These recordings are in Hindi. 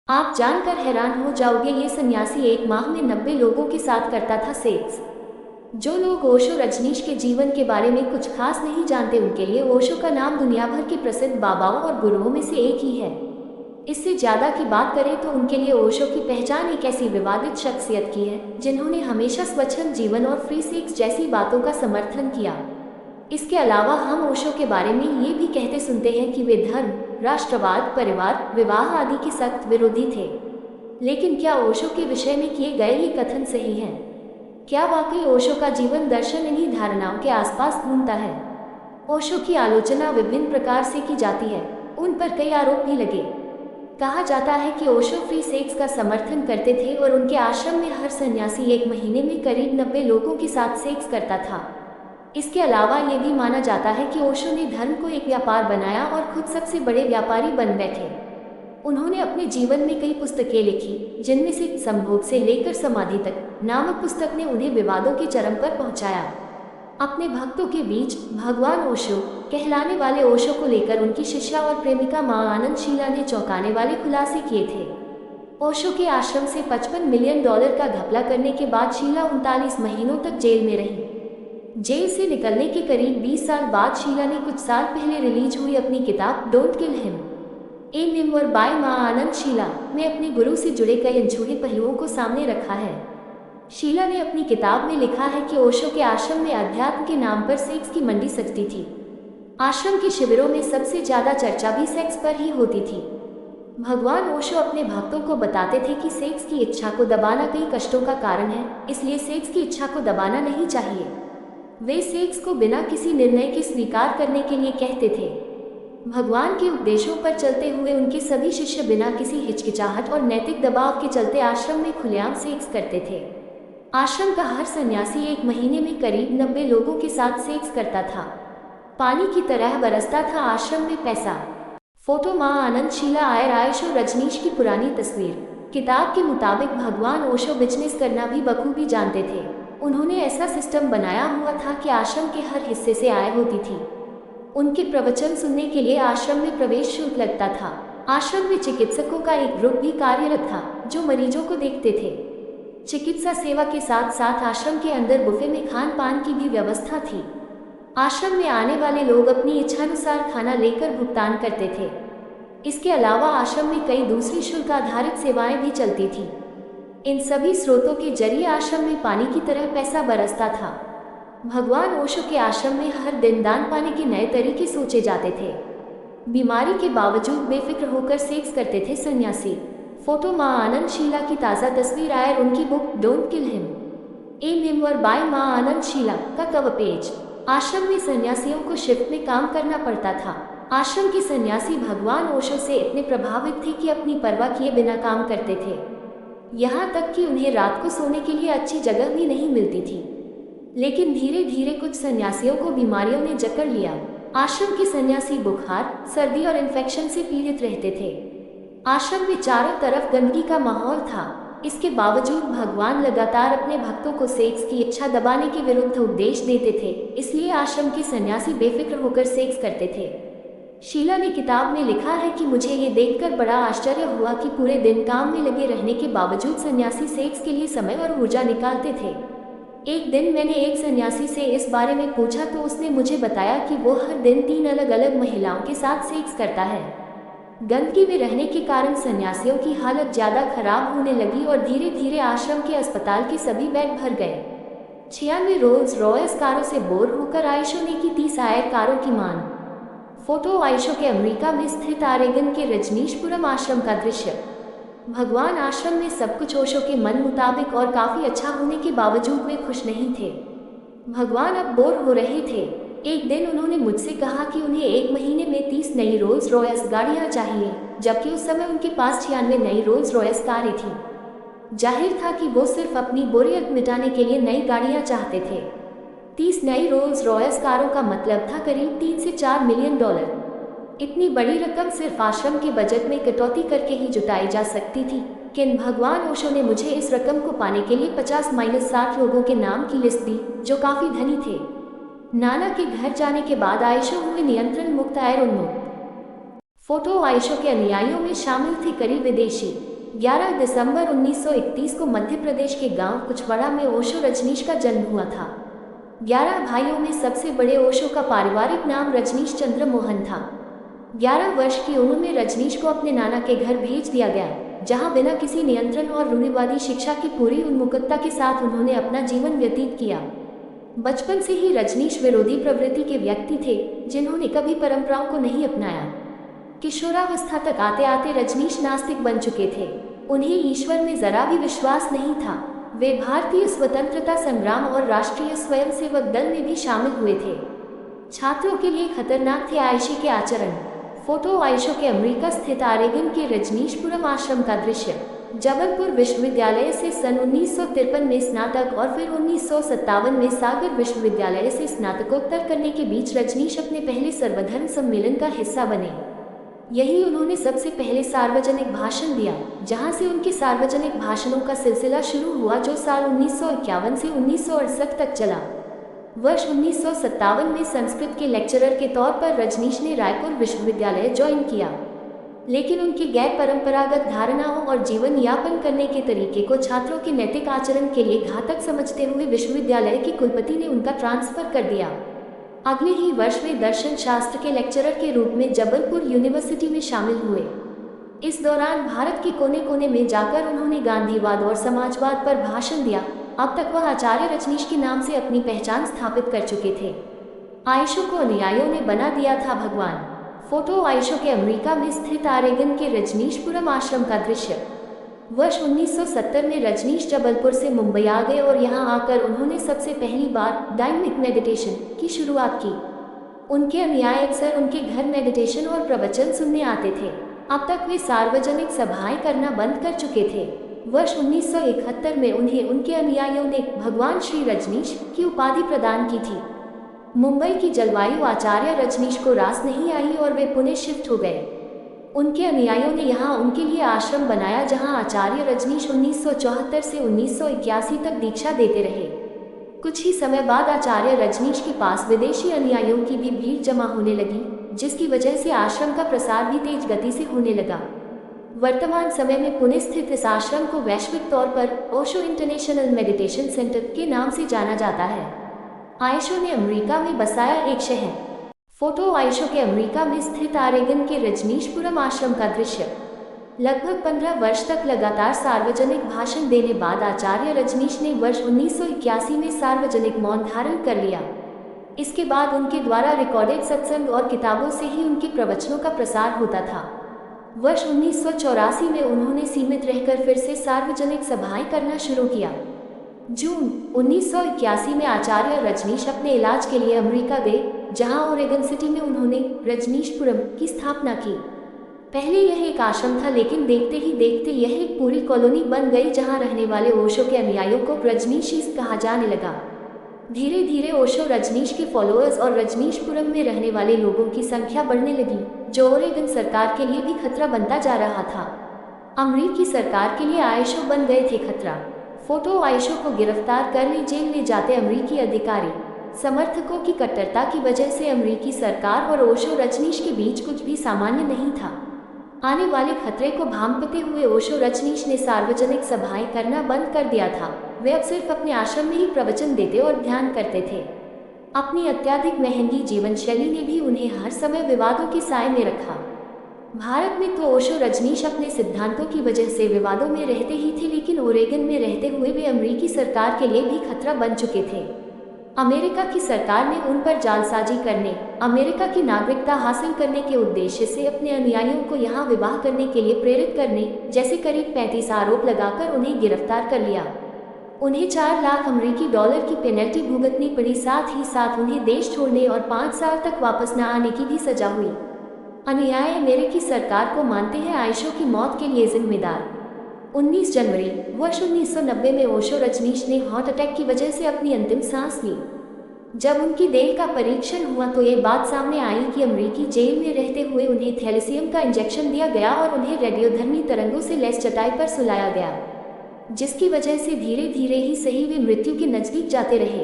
आप जानकर हैरान हो जाओगे, ये सन्यासी एक माह में 90 लोगों के साथ करता था सेक्स। जो लोग ओशो रजनीश के जीवन के बारे में कुछ खास नहीं जानते, उनके लिए ओशो का नाम दुनिया भर के प्रसिद्ध बाबाओं और गुरुओं में से एक ही है। इससे ज़्यादा की बात करें तो उनके लिए ओशो की पहचान एक ऐसी विवादित शख्सियत की है जिन्होंने हमेशा स्वच्छंद जीवन और फ्री सेक्स जैसी बातों का समर्थन किया। इसके अलावा हम ओशो के बारे में ये भी कहते सुनते हैं कि वे धर्म, राष्ट्रवाद, परिवार, विवाह आदि के सख्त विरोधी थे। लेकिन क्या ओशो के विषय में किए गए ये कथन सही हैं? क्या वाकई ओशो का जीवन दर्शन इन्हीं धारणाओं के आसपास घूमता है? ओशो की आलोचना विभिन्न प्रकार से की जाती है। उन पर कई आरोप भी लगे। कहा जाता है कि ओशो फ्री सेक्स का समर्थन करते थे और उनके आश्रम में हर सन्यासी एक महीने में करीब 90 लोगों के साथ सेक्स करता था। इसके अलावा ये भी माना जाता है कि ओशो ने धर्म को एक व्यापार बनाया और खुद सबसे बड़े व्यापारी बन बैठे। उन्होंने अपने जीवन में कई पुस्तकें लिखी, जिनमें से संभोग से लेकर समाधि तक नामक पुस्तक ने उन्हें विवादों के चरम पर पहुंचाया। अपने भक्तों के बीच भगवान ओशो कहलाने वाले ओशो को लेकर उनकी शिष्या और प्रेमिका मां आनंद शीला ने चौंकाने वाले खुलासे किए थे। ओशो के आश्रम से $55 मिलियन का घपला करने के बाद शीला 39 महीनों तक जेल में रही। जेल से निकलने के करीब 20 साल बाद शीला ने कुछ साल पहले रिलीज हुई अपनी किताब don't kill him, a memoir by Ma Anand Sheila में अपने गुरु से जुड़े कई अनछुए पहलुओं को सामने रखा है। शीला ने अपनी किताब में लिखा है कि ओशो के आश्रम में अध्यात्म के नाम पर सेक्स की मंडी सजती थी। आश्रम के शिविरों में सबसे ज्यादा चर्चा भी सेक्स पर ही होती थी। भगवान ओशो अपने भक्तों को बताते थे कि सेक्स की इच्छा को दबाना कई कष्टों का कारण है, इसलिए सेक्स की इच्छा को दबाना नहीं चाहिए। वे सेक्स को बिना किसी निर्णय के स्वीकार करने के लिए कहते थे। भगवान के उपदेशों पर चलते हुए उनके सभी शिष्य बिना किसी हिचकिचाहट और नैतिक दबाव के चलते आश्रम में खुलेआम सेक्स करते थे। आश्रम का हर सन्यासी एक महीने में करीब 90 लोगों के साथ सेक्स करता था। पानी की तरह बरसता था आश्रम में पैसा। फोटो मां आनंद शीला आयर आयशो रजनीश की पुरानी तस्वीर। किताब के मुताबिक भगवान ओशो बिजनेस करना भी बखूबी जानते थे। उन्होंने ऐसा सिस्टम बनाया हुआ था कि आश्रम के हर हिस्से से आय होती थी। उनके प्रवचन सुनने के लिए आश्रम में प्रवेश शुल्क लगता था। आश्रम में चिकित्सकों का एक ग्रुप भी कार्यरत था जो मरीजों को देखते थे। चिकित्सा सेवा के साथ साथ आश्रम के अंदर बुफे में खान पान की भी व्यवस्था थी। आश्रम में आने वाले लोग अपनी इच्छानुसार खाना लेकर भुगतान करते थे। इसके अलावा आश्रम में कई दूसरी शुल्क आधारित सेवाएं भी चलती थी। इन सभी स्रोतों के जरिए आश्रम में पानी की तरह पैसा बरसता था। भगवान ओशो के आश्रम में हर दिन दान पाने के नए तरीके सोचे जाते थे। बीमारी के बावजूद बेफिक्र होकर सेक्स करते थे सन्यासी। फोटो मां आनंद शीला की ताज़ा तस्वीर आयर उनकी book don't kill him, a memoir by Ma Anand Sheila का कवर पेज। आश्रम में सन्यासियों को शिफ्ट में काम करना पड़ता था। आश्रम के सन्यासी भगवान ओशो से इतने प्रभावित थे कि अपनी परवाह किए बिना काम करते थे। यहाँ तक कि उन्हें रात को सोने के लिए अच्छी जगह भी नहीं मिलती थी। लेकिन धीरे धीरे कुछ सन्यासियों को बीमारियों ने जकड़ लिया। आश्रम के सन्यासी बुखार, सर्दी और इन्फेक्शन से पीड़ित रहते थे। आश्रम में चारों तरफ गंदगी का माहौल था। इसके बावजूद भगवान लगातार अपने भक्तों को सेक्स की इच्छा दबाने के विरुद्ध उपदेश देते थे, इसलिए आश्रम के सन्यासी बेफिक्र होकर सेक्स करते थे। शीला ने किताब में लिखा है कि मुझे ये देखकर बड़ा आश्चर्य हुआ कि पूरे दिन काम में लगे रहने के बावजूद सन्यासी सेक्स के लिए समय और ऊर्जा निकालते थे। एक दिन मैंने एक सन्यासी से इस बारे में पूछा तो उसने मुझे बताया कि वो हर दिन 3 अलग अलग महिलाओं के साथ सेक्स करता है। गंदगी में रहने के कारण सन्यासियों की हालत ज़्यादा खराब होने लगी और धीरे धीरे आश्रम के अस्पताल के सभी बेड भर गए। 96 रोल्स रॉयस कारों से बोर होकर आयशो ने की 30 आयर कारों की मांग। फोटो आयशो के अमेरिका में स्थित आरेगन के रजनीशपुरम आश्रम का दृश्य। भगवान आश्रम में सब कुछ ओशो के मन मुताबिक और काफ़ी अच्छा होने के बावजूद वे खुश नहीं थे। भगवान अब बोर हो रहे थे। एक दिन उन्होंने मुझसे कहा कि उन्हें एक महीने में 30 नई रोल्स रॉयस गाड़ियाँ चाहिए, जबकि उस समय उनके पास 96 नई रोल्स रॉयस कारें थीं। जाहिर था कि वो सिर्फ अपनी बोरियत मिटाने के लिए नई गाड़ियाँ चाहते थे। 30 नई रोल्स रॉयस कारों का मतलब था करीब $3 से $4 मिलियन। इतनी बड़ी रकम सिर्फ आश्रम के बजट में कटौती करके ही जुटाई जा सकती थी, लेकिन भगवान ओशो ने मुझे इस रकम को पाने के लिए 50-60 लोगों के नाम की लिस्ट दी जो काफ़ी धनी थे। नाना के घर जाने के बाद आयशो हुए नियंत्रण मुक्त आयर उन्मुक्त। फोटो आयशो के अनुयायियों में शामिल थे कई विदेशी। 11 दिसंबर 1931 को मध्य प्रदेश के गांव कुचवड़ा में ओशो रजनीश का जन्म हुआ था। 11 भाइयों में सबसे बड़े ओशो का पारिवारिक नाम रजनीश चंद्र मोहन था। 11 वर्ष की उम्र में रजनीश को अपने नाना के घर भेज दिया गया, जहां बिना किसी नियंत्रण और रूढ़िवादी शिक्षा की पूरी उन्मुखता के साथ उन्होंने अपना जीवन व्यतीत किया। बचपन से ही रजनीश विरोधी प्रवृत्ति के व्यक्ति थे, जिन्होंने कभी परंपराओं को नहीं अपनाया। किशोरावस्था तक आते आते रजनीश नास्तिक बन चुके थे। उन्हें ईश्वर में जरा भी विश्वास नहीं था। वे भारतीय स्वतंत्रता संग्राम और राष्ट्रीय स्वयंसेवक दल में भी शामिल हुए थे। छात्रों के लिए खतरनाक थे आयशे के आचरण। फोटो आयशो के अमेरिका स्थित ऑरेगन के रजनीशपुरम आश्रम का दृश्य। जबलपुर विश्वविद्यालय से सन 1953 में स्नातक और फिर 1957 में सागर विश्वविद्यालय से स्नातकोत्तर करने के बीच रजनीश अपने पहले सर्वधर्म सम्मेलन का हिस्सा बने। यही उन्होंने सबसे पहले सार्वजनिक भाषण दिया, जहां से उनके सार्वजनिक भाषणों का सिलसिला शुरू हुआ, जो साल 1951 से 1968 तक चला। वर्ष 1957 में संस्कृत के लेक्चरर के तौर पर रजनीश ने रायपुर विश्वविद्यालय ज्वाइन किया, लेकिन उनकी गैर परंपरागत धारणाओं और जीवन यापन करने के तरीके को छात्रों के नैतिक आचरण के लिए घातक समझते हुए विश्वविद्यालय की कुलपति ने उनका ट्रांसफर कर दिया। अगले ही वर्ष वे दर्शन शास्त्र के लेक्चरर के रूप में जबलपुर यूनिवर्सिटी में शामिल हुए। इस दौरान भारत के कोने कोने में जाकर उन्होंने गांधीवाद और समाजवाद पर भाषण दिया। अब तक वह आचार्य रजनीश के नाम से अपनी पहचान स्थापित कर चुके थे। आयशो को अनुयायियों ने बना दिया था भगवान। फोटो आयशो के अमेरिका में स्थित ऑरेगन के रजनीशपुरम आश्रम का दृश्य। वर्ष 1970 में रजनीश जबलपुर से मुंबई आ गए और यहां आकर उन्होंने सबसे पहली बार डायनेमिक मेडिटेशन की शुरुआत की। उनके अनुयायी अक्सर उनके घर मेडिटेशन और प्रवचन सुनने आते थे। अब तक वे सार्वजनिक सभाएं करना बंद कर चुके थे। वर्ष 1971 में उन्हें उनके अनुयायियों ने भगवान श्री रजनीश की उपाधि प्रदान की थी। मुंबई की जलवायु आचार्य रजनीश को रास नहीं आई और वे पुणे शिफ्ट हो गए। उनके अनुयायियों ने यहाँ उनके लिए आश्रम बनाया, जहाँ आचार्य रजनीश 1974 से 1981 तक दीक्षा देते रहे। कुछ ही समय बाद आचार्य रजनीश के पास विदेशी अनुयायियों की भी भीड़ जमा होने लगी, जिसकी वजह से आश्रम का प्रसार भी तेज गति से होने लगा। वर्तमान समय में पुणे स्थित इस आश्रम को वैश्विक तौर पर ओशो इंटरनेशनल मेडिटेशन सेंटर के नाम से जाना जाता है। आयशो ने अमेरिका में बसाया एक शहर। फोटो आयशो के अमेरिका में स्थित ऑरेगन के रजनीशपुरम आश्रम का दृश्य। लगभग 15 वर्ष तक लगातार सार्वजनिक भाषण देने बाद आचार्य रजनीश ने वर्ष 1981 में सार्वजनिक मौन धारण कर लिया। इसके बाद उनके द्वारा रिकॉर्डेड सत्संग और किताबों से ही उनके प्रवचनों का प्रसार होता था। वर्ष 1984 में उन्होंने सीमित रहकर फिर से सार्वजनिक सभाएं करना शुरू किया। जून 1981 में आचार्य रजनीश अपने इलाज के लिए अमेरिका गए, जहां ओरेगन सिटी में उन्होंने रजनीशपुरम की स्थापना की। पहले यह एक आश्रम था, लेकिन देखते ही देखते यह एक पूरी कॉलोनी बन गई, जहां रहने वाले ओशो के अनुयायियों को रजनीशीस कहा जाने लगा। धीरे धीरे ओशो रजनीश के फॉलोअर्स और रजनीशपुरम में रहने वाले लोगों की संख्या बढ़ने लगी, जो ओरेगन सरकार के लिए भी खतरा बनता जा रहा था। अमेरिकी सरकार के लिए आयशो बन गए थे खतरा। फोटो आयशो को गिरफ्तार कर जेल ले जाते अमेरिकी अधिकारी। समर्थकों की कट्टरता की वजह से अमेरिकी सरकार और ओशो रजनीश के बीच कुछ भी सामान्य नहीं था। आने वाले खतरे को भांपते हुए ओशो रजनीश ने सार्वजनिक सभाएं करना बंद कर दिया था। वे अब सिर्फ अपने आश्रम में ही प्रवचन देते और ध्यान करते थे। अपनी अत्यधिक महंगी जीवन शैली ने भी उन्हें हर समय विवादों के साए में रखा। भारत में तो ओशो रजनीश अपने सिद्धांतों की वजह से विवादों में रहते ही थे, लेकिन ओरेगन में रहते हुए वे अमेरिकी सरकार के लिए भी खतरा बन चुके थे। अमेरिका की सरकार ने उन पर जालसाजी करने, अमेरिका की नागरिकता हासिल करने के उद्देश्य से अपने अनुयायियों को यहाँ विवाह करने के लिए प्रेरित करने जैसे करीब 35 आरोप लगाकर उन्हें गिरफ्तार कर लिया। उन्हें 4 लाख अमेरिकी डॉलर की पेनल्टी भुगतनी पड़ी, साथ ही साथ उन्हें देश छोड़ने और 5 साल तक वापस न आने की भी सजा हुई। अनुयायी अमेरिकी सरकार को मानते हैं आयशो की मौत के लिए जिम्मेदार। 19 जनवरी वर्ष 1990 में ओशो रजनीश ने हार्ट अटैक की वजह से अपनी अंतिम सांस ली। जब उनकी देह का परीक्षण हुआ तो ये बात सामने आई कि अमेरिकी जेल में रहते हुए उन्हें थैलेसियम का इंजेक्शन दिया गया और उन्हें रेडियोधर्मी तरंगों से लैस चटाई पर सुलाया गया, जिसकी वजह से धीरे धीरे ही सही वे मृत्यु के नजदीक जाते रहे।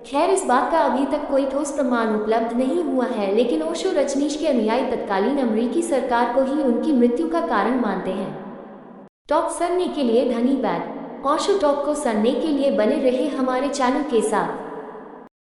खैर, इस बात का अभी तक कोई ठोस प्रमाण उपलब्ध नहीं हुआ है, लेकिन ओशो रजनीश के अनुयायी तत्कालीन अमेरिकी सरकार को ही उनकी मृत्यु का कारण मानते हैं। टॉक सुनने के लिए धन्यवाद। ओशो टॉक को सुनने के लिए बने रहे हमारे चैनल के साथ।